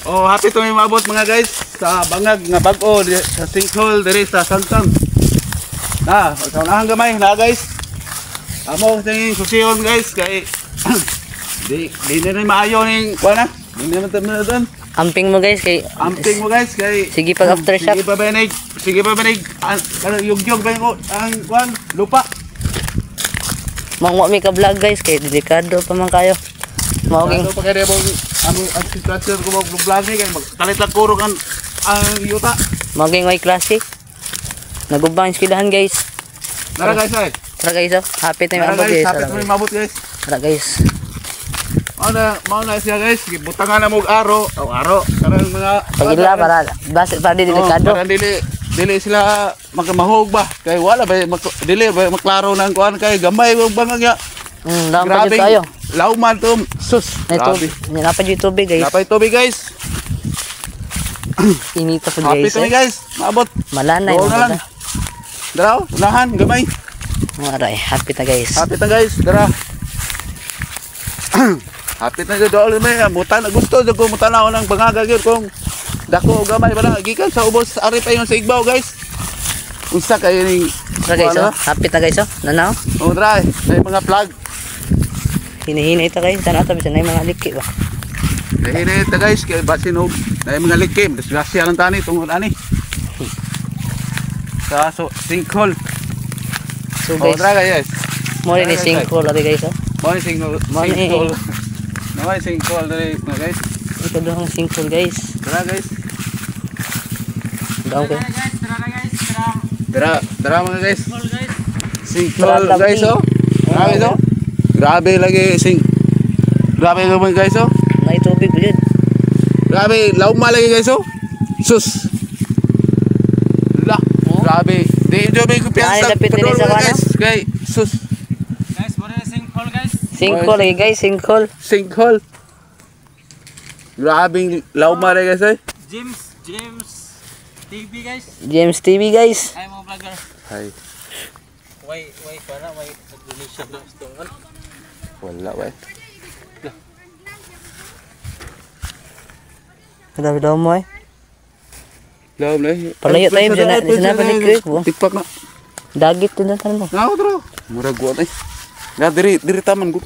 Oh, happy to may maabot mga guys sa bangag nga bag-o sa sinkhole diri sa Sangkang. Na, sa unahang gamay na guys. Amo ning susiyon guys kay di na maayo ning kuana. Di na man doon. Amping mo guys kay sige pag after shop. Sige pa banig yugyog ba ko ang kuan lupa. Mangwa mi ka vlog guys kay delikado pa man kayo. Mauging pa kay mo ang structure ko mo vlog ni kay magkalit lang kurog ang yuta. Mauging way classic. Nagubang eskwelahan guys. Tara guys ay. Tara guys, oh. Happy time abot guys. Happy time mabot guys. Tara guys. Mao na siya guys, gibutangan na mo aro karang mga pagila para basit para di delikado. Para dili sila makamahog ba kay wala ba dili ba maklaro nang kuan kay gamay og bangag ya. Lang pa jud kayo. Lauman to sus. Grabe. Napa jud tubig guys. Napay tubig guys. Inita po Happy guys. to guys. Maabot. Malanay mo na. Daraw, unahan gamay. Maray, happy ta guys. Happy ta guys, dara. Happy na jud all may mutan gusto jud ko mutanaw nang bangaga gyud kung dako o gamay bala gikan sa ubos ari pa yon sa igbaw guys. Unsa kay ning Tara guys, oh. Happy ta guys, oh. Nanaw. Oh, dry. May mga plug. Hinahinay ta guys, tan ata bisan ay mga liki ba. Hinahinay ta guys kay basin og may mga likim, disgrasya lang tani tungod ani. Sa sinkhole. So guys, guys. mo ni sinkhole ati guys, oh. Mo ni sinkhole. Naway sinkhole dali na guys. Ito daw ang sinkhole guys. Tara guys. Daw guys. Tara mga guys. Sinkhole guys, oh. Grabe oh. Grabe lagi Grabe naman guys, oh. May tubig ulit. Grabe, lauma lagi guys, oh. Sus. La, grabe. Di jo may kumpiyansa. Guys, kay sus. Guys, mo na sinkhole guys. Sinkhole lagi guys, Sinkhole. Grabe, lauma lagi guys, eh. James TV guys. James TV guys. Ay mga vlogger. Hi. Why para may donation na stungan. Wala ba? Grabe daw mo eh. Laum na. Palayo tayo sana pa ni Tikpak na. Dagit din na tanan mo. Ngao tro. Murag guat eh. Nga diri taman ko.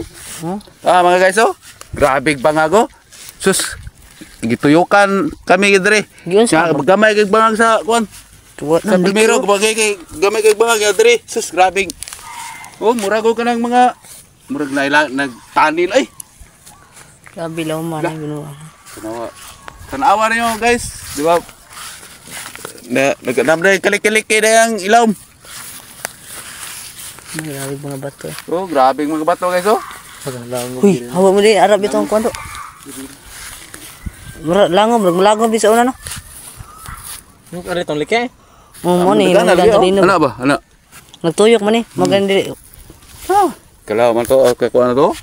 Mga guys, oh. Grabe bangago. Sus. Gituyukan kami diri. Gamay kay bangag sa kuan. Sa primero gamay kay bangag diri. Sus, grabe. Oh, murago ka ng mga murag na nagtanil ay. Grabe law man ay ginawa. Tanawa niyo guys, di ba? Nagdamday kalik-kalik na yung ilawom. Grabe mga bato. Oh, grabe mga bato guys, oh. Uy, hawa mo din arab itong kwento. Langom di sa una no. Yung ano itong liki? Mo ni maganda din. Ano ba? Ano? Nagtuyok man ni, maganda din. Ah, kalaw man to, kay kuan to.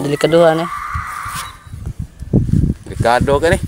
Delikaduhan eh. Delikado ka ni.